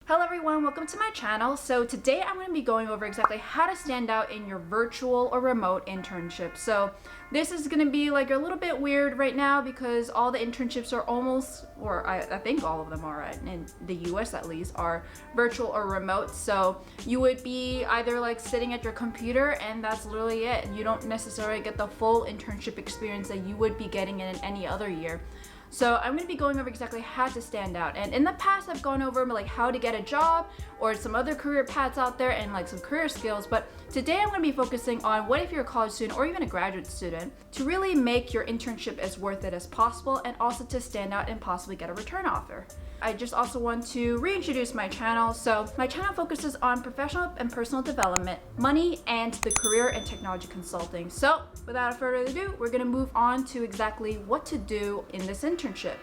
Hello everyone, welcome to my channel. So today I'm going to be going over exactly how to stand out in your virtual or remote internship. So this is going to be like a little bit weird right now because all the internships are almost, or I think all of them are, in the US at least, are virtual or remote. So you would be either like sitting at your computer and that's literally it. You don't necessarily get the full internship experience that you would be getting in any other year. So I'm going to be going over exactly how to stand out. And in the past, I've gone over like how to get a job or some other career paths out there and like some career skills. But today I'm going to be focusing on what if you're a college student or even a graduate student to really make your internship as worth it as possible and also to stand out and possibly get a return offer. I just also want to reintroduce my channel. So my channel focuses on professional and personal development, money, and the career and technology consulting. So without further ado, we're going to move on to exactly what to do in this internship.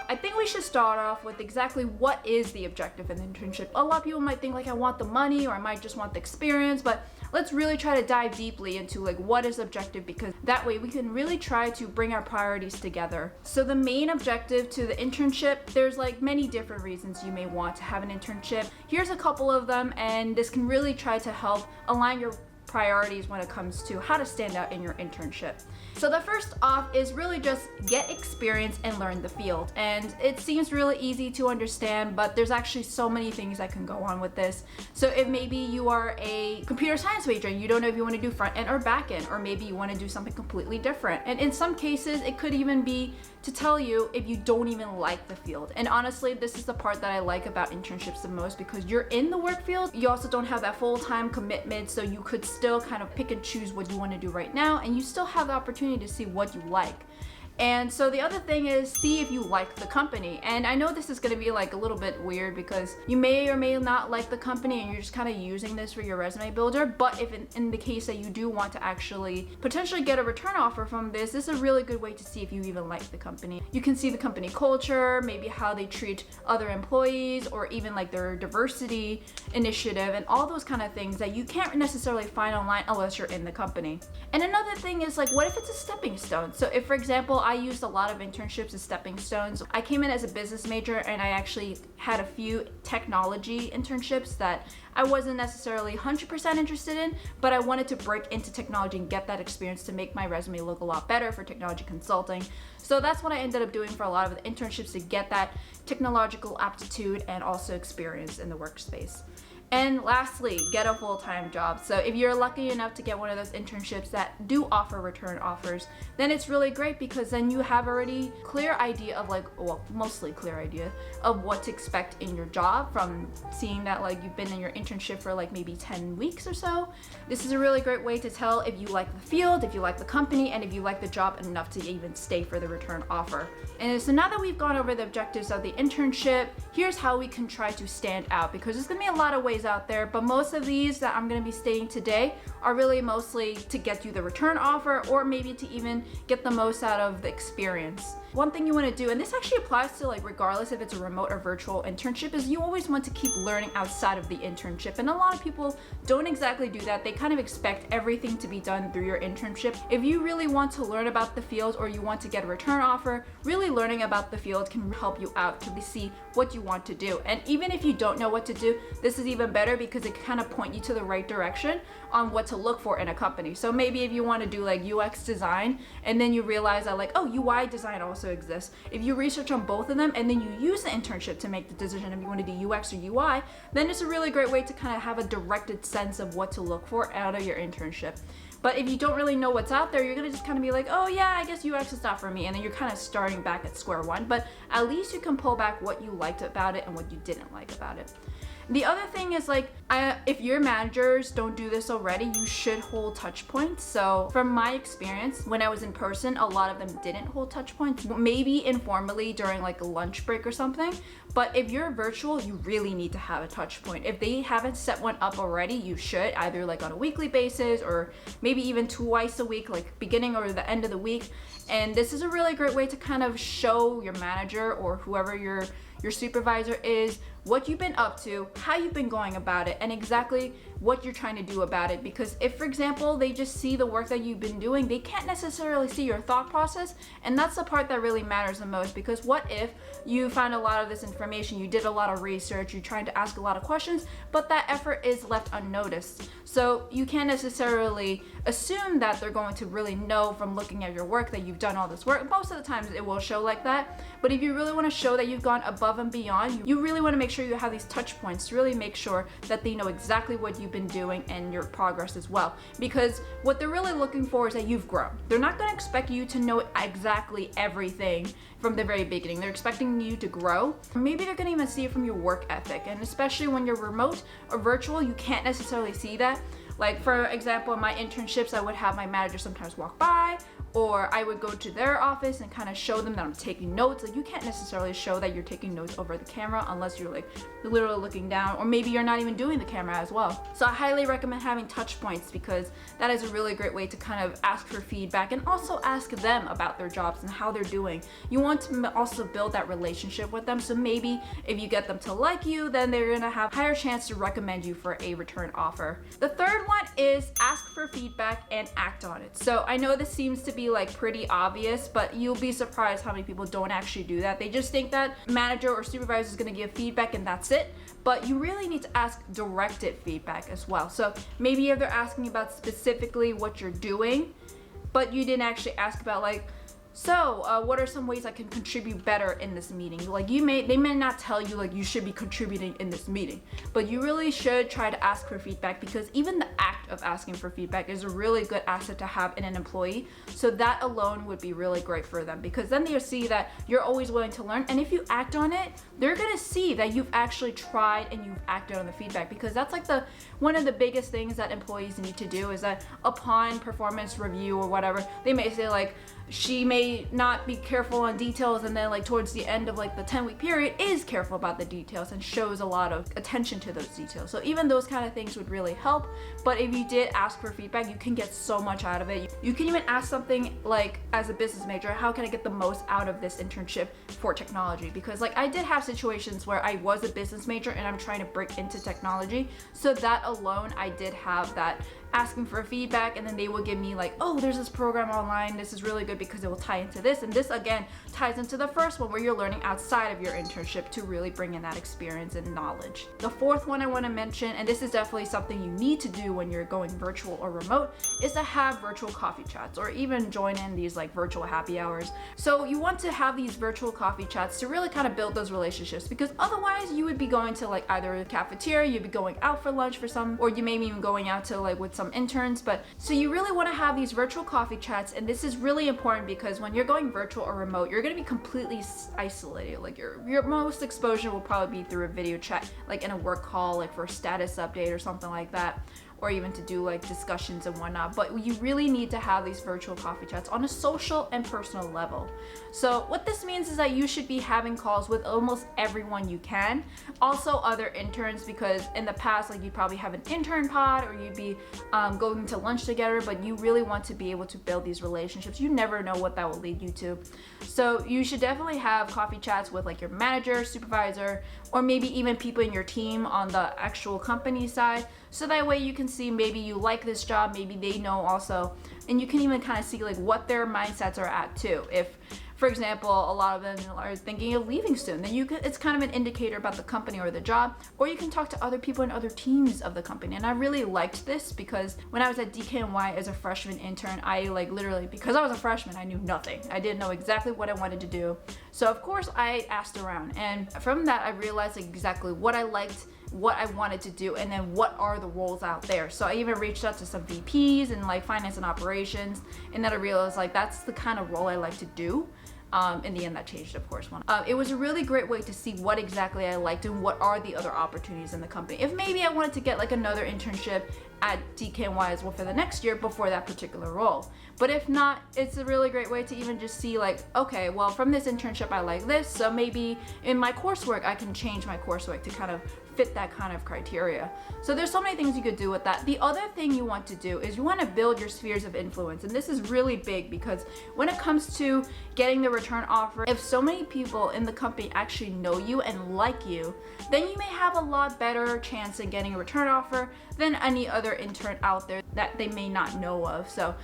I think we should start off with exactly what is the objective of an internship. A lot of people might think like I want the money or I might just want the experience, but let's really try to dive deeply into like what is objective, because that way we can really try to bring our priorities together. So the main objective to the internship, there's like many different reasons you may want to have an internship. Here's a couple of them, and this can really try to help align your priorities when it comes to how to stand out in your internship. So the first off is really just get experience and learn the field. And it seems really easy to understand, but there's actually so many things that can go on with this. So if maybe you are a computer science major and you don't know if you want to do front end or back end, or maybe you want to do something completely different. And in some cases, it could even be to tell you if you don't even like the field. And honestly, this is the part that I like about internships the most, because you're in the work field, you also don't have that full-time commitment, so you could still kind of pick and choose what you want to do right now, and you still have the opportunity to see what you like. And so the other thing is see if you like the company. And I know this is going to be like a little bit weird because you may or may not like the company and you're just kind of using this for your resume builder. But if in the case that you do want to actually potentially get a return offer from this is a really good way to see if you even like the company. You can see the company culture, maybe how they treat other employees, or even like their diversity initiative and all those kind of things that you can't necessarily find online unless you're in the company. And another thing is like, what if it's a stepping stone? So if, for example, I used a lot of internships as stepping stones. I came in as a business major and I actually had a few technology internships that I wasn't necessarily 100% interested in, but I wanted to break into technology and get that experience to make my resume look a lot better for technology consulting. So that's what I ended up doing for a lot of the internships, to get that technological aptitude and also experience in the workspace. And lastly, get a full-time job. So if you're lucky enough to get one of those internships that do offer return offers, then it's really great, because then you have already clear idea of like, well, mostly clear idea of what to expect in your job from seeing that like you've been in your internship for like maybe 10 weeks or so. This is a really great way to tell if you like the field, if you like the company, and if you like the job enough to even stay for the return offer. And so now that we've gone over the objectives of the internship, here's how we can try to stand out, because there's gonna be a lot of ways out there, but most of these that I'm going to be stating today are really mostly to get you the return offer, or maybe to even get the most out of the experience. One thing you want to do, and this actually applies to like regardless if it's a remote or virtual internship, is you always want to keep learning outside of the internship. And a lot of people don't exactly do that. They kind of expect everything to be done through your internship. If you really want to learn about the field, or you want to get a return offer, really learning about the field can help you out to see what you want to do. And even if you don't know what to do, this is even better, because it can kind of point you to the right direction on what to look for in a company. So maybe if you want to do like UX design, and then you realize that like, oh, UI design also exists. If you research on both of them and then you use the internship to make the decision if you want to do UX or UI, then it's a really great way to kind of have a directed sense of what to look for out of your internship. But if you don't really know what's out there, you're gonna just kind of be like, oh yeah, I guess UX is not for me, and then you're kind of starting back at square one. But at least you can pull back what you liked about it and what you didn't like about it. The other thing is like, if your managers don't do this already, you should hold touch points. So from my experience, when I was in person, a lot of them didn't hold touch points, maybe informally during like a lunch break or something. But if you're virtual, you really need to have a touch point. If they haven't set one up already, you should, either like on a weekly basis or maybe even twice a week, like beginning or the end of the week. And this is a really great way to kind of show your manager or whoever your supervisor is what you've been up to, how you've been going about it, and exactly what you're trying to do about it. Because if, for example, they just see the work that you've been doing, they can't necessarily see your thought process, and that's the part that really matters the most. Because what if you find a lot of this information, you did a lot of research, you're trying to ask a lot of questions, but that effort is left unnoticed. So you can't necessarily assume that they're going to really know from looking at your work that you've done all this work. Most of the times it will show like that, but if you really want to show that you've gone above and beyond, you really want to make sure you have these touch points to really make sure that they know exactly what you've been doing and your progress as well. Because what they're really looking for is that you've grown. They're not going to expect you to know exactly everything from the very beginning. They're expecting you to grow. Maybe they're going to even see it from your work ethic, and especially when you're remote or virtual, you can't necessarily see that. Like, for example, in my internships, I would have my manager sometimes walk by, or I would go to their office and kind of show them that I'm taking notes. Like, you can't necessarily show that you're taking notes over the camera unless you're like literally looking down, or maybe you're not even doing the camera as well. So I highly recommend having touch points, because that is a really great way to kind of ask for feedback and also ask them about their jobs and how they're doing. You want to also build that relationship with them, so maybe if you get them to like you, then they're gonna have higher chance to recommend you for a return offer. The third one is ask for feedback and act on it. So I know this seems to be like pretty obvious, but you'll be surprised how many people don't actually do that. They just think that manager or supervisor is going to give feedback and that's it. But you really need to ask directed feedback as well. So maybe if they're asking about specifically what you're doing, but you didn't actually ask about like, so what are some ways I can contribute better in this meeting? Like, they may not tell you like you should be contributing in this meeting, but you really should try to ask for feedback, because even the act of asking for feedback is a really good asset to have in an employee. So that alone would be really great for them, because then they'll see that you're always willing to learn, and if you act on it, they're gonna see that you've actually tried and you've acted on the feedback. Because that's like one of the biggest things that employees need to do, is that upon performance review or whatever, they may say like, she may not be careful on details, and then like towards the end of like the 10-week period is careful about the details and shows a lot of attention to those details. So even those kind of things would really help. But if you did ask for feedback, you can get so much out of it. You can even ask something like, as a business major, how can I get the most out of this internship for technology? Because like, I did have situations where I was a business major and I'm trying to break into technology. So that alone, I did have that asking for feedback, and then they would give me like, oh, there's this program online, this is really good because it will tie into this, and this again ties into the first one where you're learning outside of your internship to really bring in that experience and knowledge. The fourth one I want to mention, and this is definitely something you need to do when you're going virtual or remote, is to have virtual coffee chats, or even join in these like virtual happy hours. So you want to have these virtual coffee chats to really kind of build those relationships, because otherwise you would be going to like either a cafeteria, you'd be going out for lunch for some, or you may be even going out to like with some interns. But so you really want to have these virtual coffee chats, and this is really important because when you're going virtual or remote, you're going to be completely isolated. Like your most exposure will probably be through a video chat, like in a work call, like for a status update or something like that, or even to do like discussions and whatnot. But you really need to have these virtual coffee chats on a social and personal level. So what this means is that you should be having calls with almost everyone you can. Also other interns, because in the past, like you probably have an intern pod, or you'd be going to lunch together, but you really want to be able to build these relationships. You never know what that will lead you to. So you should definitely have coffee chats with like your manager, supervisor, or maybe even people in your team on the actual company side. So that way you can see maybe you like this job, maybe they know also, and you can even kind of see like what their mindsets are at too. If, for example, a lot of them are thinking of leaving soon, then it's kind of an indicator about the company or the job. Or you can talk to other people in other teams of the company. And I really liked this because when I was at DKNY as a freshman intern, I like literally, because I was a freshman, I knew nothing. I didn't know exactly what I wanted to do. So of course I asked around, and from that I realized like exactly what I liked, what I wanted to do, and then what are the roles out there. So I even reached out to some VPs and like finance and operations, and then I realized like that's the kind of role I like to do. In the end that changed, of course. It was a really great way to see what exactly I liked and what are the other opportunities in the company. If maybe I wanted to get like another internship at DKNY as well for the next year before that particular role. But if not, it's a really great way to even just see like, okay, well, from this internship I like this, so maybe in my coursework I can change my coursework to kind of fit that kind of criteria. So there's so many things you could do with that. The other thing you want to do is you want to build your spheres of influence, and this is really big because when it comes to getting the return offer, if so many people in the company actually know you and like you, then you may have a lot better chance in getting a return offer than any other intern out there that they may not know of. So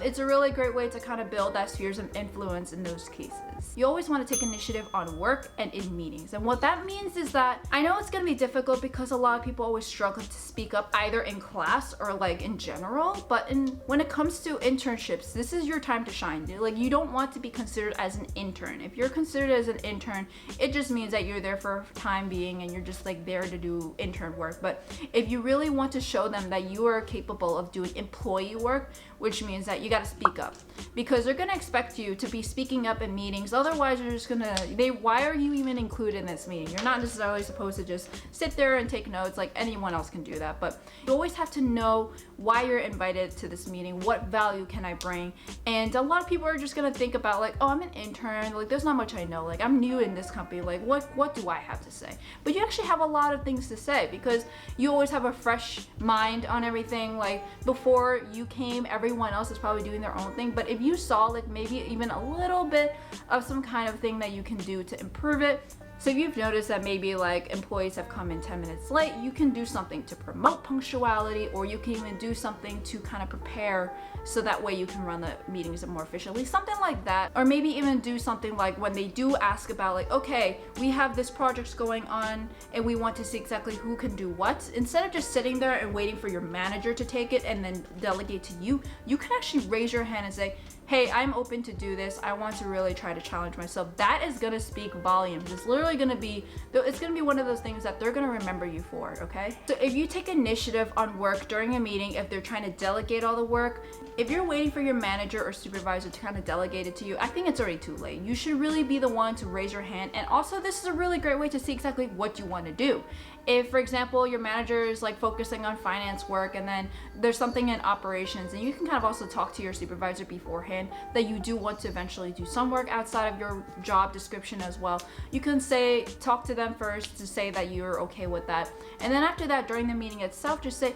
it's a really great way to kind of build that spheres of influence in those cases. You always want to take initiative on work and in meetings. And what that means is that I know it's going to be difficult because a lot of people always struggle to speak up either in class or like in general, but when it comes to internships, this is your time to shine. Like, you don't want to be considered as an intern. If you're considered as an intern, it just means that you're there for time being and you're just like there to do intern work. But if you really want to show them that you are capable of doing employee work, which means that you got to speak up, because they're going to expect you to be speaking up in meetings. Otherwise, you're just gonna, why are you even included in this meeting? You're not necessarily supposed to just sit there and take notes. Like, anyone else can do that, but you always have to know why you're invited to this meeting. What value can I bring? And a lot of people are just gonna think about like, oh, I'm an intern, like there's not much I know, like I'm new in this company, like what do I have to say? But you actually have a lot of things to say, because you always have a fresh mind on everything. Like, before you came, everyone else is probably doing their own thing, but if you saw like maybe even a little bit of some kind of thing that you can do to improve it. So if you've noticed that maybe like employees have come in 10 minutes late, you can do something to promote punctuality, or you can even do something to kind of prepare so that way you can run the meetings more efficiently, something like that. Or maybe even do something like when they do ask about like, okay, we have this project going on and we want to see exactly who can do what. Instead of just sitting there and waiting for your manager to take it and then delegate to you, you can actually raise your hand and say, hey, I'm open to do this. I want to really try to challenge myself. That is gonna speak volumes. It's literally gonna be, it's gonna be one of those things that they're gonna remember you for, okay? So if you take initiative on work during a meeting, if they're trying to delegate all the work, if you're waiting for your manager or supervisor to kind of delegate it to you, I think it's already too late. You should really be the one to raise your hand. And also, this is a really great way to see exactly what you want to do. If, for example, your manager is like focusing on finance work and then there's something in operations, and you can kind of also talk to your supervisor beforehand that you do want to eventually do some work outside of your job description as well. You can talk to them first to say that you're okay with that. And then after that, during the meeting itself, just say,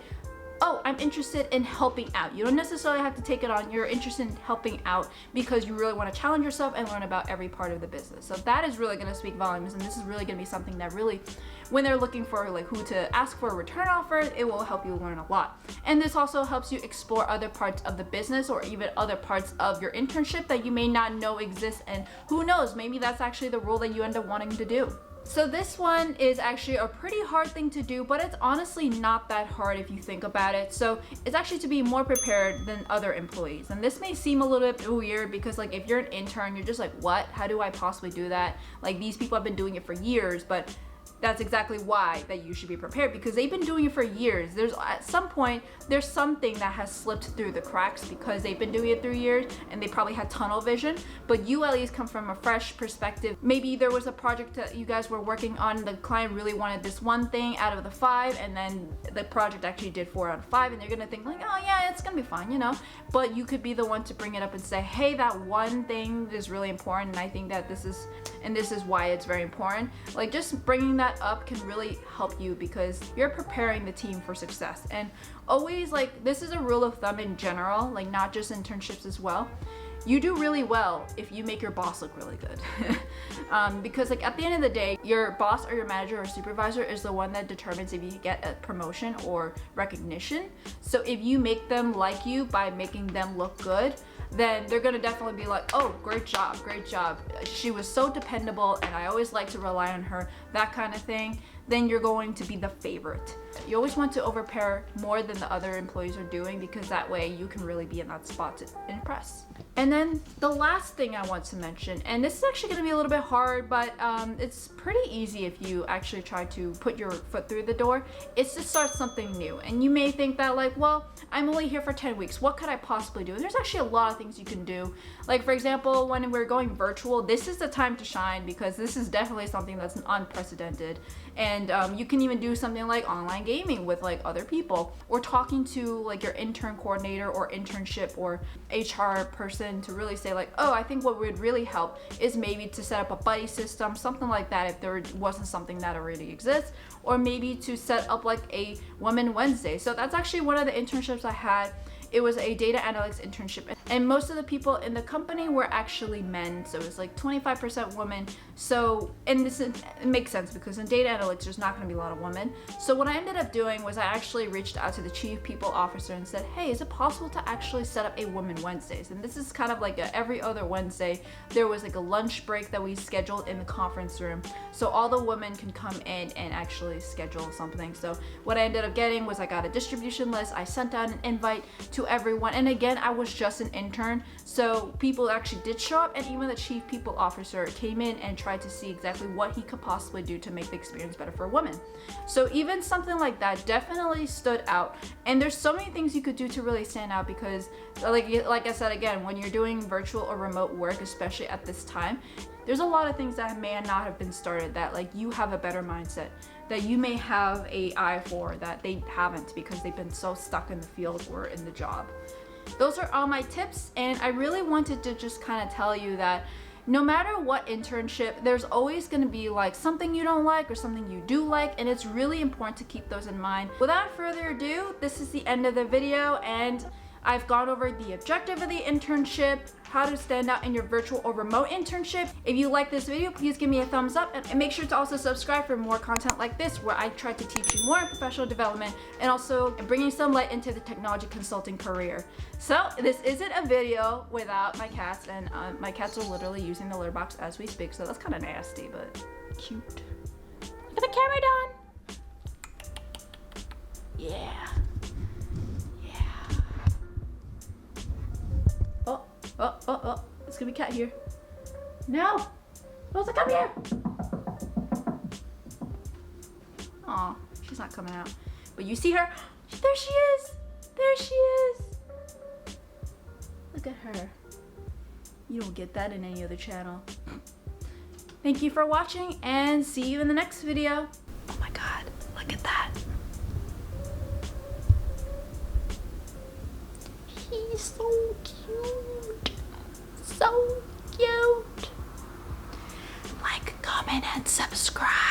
oh, I'm interested in helping out. You don't necessarily have to take it on. You're interested in helping out because you really want to challenge yourself and learn about every part of the business. So that is really going to speak volumes, and this is really going to be something that really, when they're looking for like who to ask for a return offer, it will help you learn a lot. And this also helps you explore other parts of the business or even other parts of your internship that you may not know exist, and who knows, maybe that's actually the role that you end up wanting to do. So this one is actually a pretty hard thing to do, but it's honestly not that hard if you think about it. So it's actually to be more prepared than other employees. And this may seem a little bit weird because like if you're an intern, you're just like, what? How do I possibly do that? Like, these people have been doing it for years, but that's exactly why that you should be prepared, because they've been doing it for years. There's at some point, there's something that has slipped through the cracks because they've been doing it through years and they probably had tunnel vision, but you at least come from a fresh perspective. Maybe there was a project that you guys were working on, the client really wanted this one thing out of the 5, and then the project actually did 4 out of 5, and you're gonna think like, oh yeah, it's gonna be fine, you know? But you could be the one to bring it up and say, hey, that one thing is really important, and I think that this is why it's very important. Like, just bringing that up can really help you because you're preparing the team for success. And always, like, this is a rule of thumb in general, like not just internships as well. You do really well if you make your boss look really good. Because like at the end of the day, your boss or your manager or supervisor is the one that determines if you get a promotion or recognition. So if you make them like you by making them look good, then they're gonna definitely be like, oh, great job. She was so dependable and I always like to rely on her, that kind of thing. Then you're going to be the favorite. You always want to overprepare more than the other employees are doing because that way you can really be in that spot to impress. And then the last thing I want to mention, and this is actually going to be a little bit hard, but it's pretty easy if you actually try to put your foot through the door, is to start something new. And you may think that like, well, I'm only here for 10 weeks. What could I possibly do? And there's actually a lot of things you can do. Like for example, when we're going virtual, this is the time to shine because this is definitely something that's unprecedented. And you can even do something like online gaming with like other people, or talking to like your intern coordinator or internship or HR person to really say like, oh, I think what would really help is maybe to set up a buddy system, something like that if there wasn't something that already exists, or maybe to set up like a Women Wednesday. So that's actually one of the internships I had. It was a data analytics internship, and most of the people in the company were actually men, so it was like 25% women. So, and it makes sense because in data analytics there's not going to be a lot of women. So what I ended up doing was I actually reached out to the chief people officer and said, hey, is it possible to actually set up a Women Wednesdays? And this is kind of like every other Wednesday there was like a lunch break that we scheduled in the conference room, so all the women can come in and actually schedule something. So what I ended up getting was I got a distribution list, I sent out an invite to everyone, and again, I was just an intern, so people actually did show up, and even the chief people officer came in and tried to see exactly what he could possibly do to make the experience better for women. So even something like that definitely stood out, and there's so many things you could do to really stand out because like I said, again, when you're doing virtual or remote work, especially at this time, there's a lot of things that may not have been started that like you have a better mindset that you may have a eye for that they haven't because they've been so stuck in the field or in the job. Those are all my tips, and I really wanted to just kind of tell you that no matter what internship, there's always going to be like something you don't like or something you do like, and it's really important to keep those in mind. Without further ado, this is the end of the video, and I've gone over the objective of the internship, how to stand out in your virtual or remote internship. If you like this video, please give me a thumbs up, and make sure to also subscribe for more content like this where I try to teach you more professional development and also bringing some light into the technology consulting career. So this isn't a video without my cats, and my cats are literally using the litter box as we speak, so that's kind of nasty but cute. Look at the camera, Dawn. Yeah. Oh, it's gonna be cat here. No! Rosa, come here! Aw, she's not coming out. But you see her? There she is! There she is! Look at her. You don't get that in any other channel. Thank you for watching, and see you in the next video. Oh my god, look at that. He's so cute. So cute. Like, comment, and subscribe.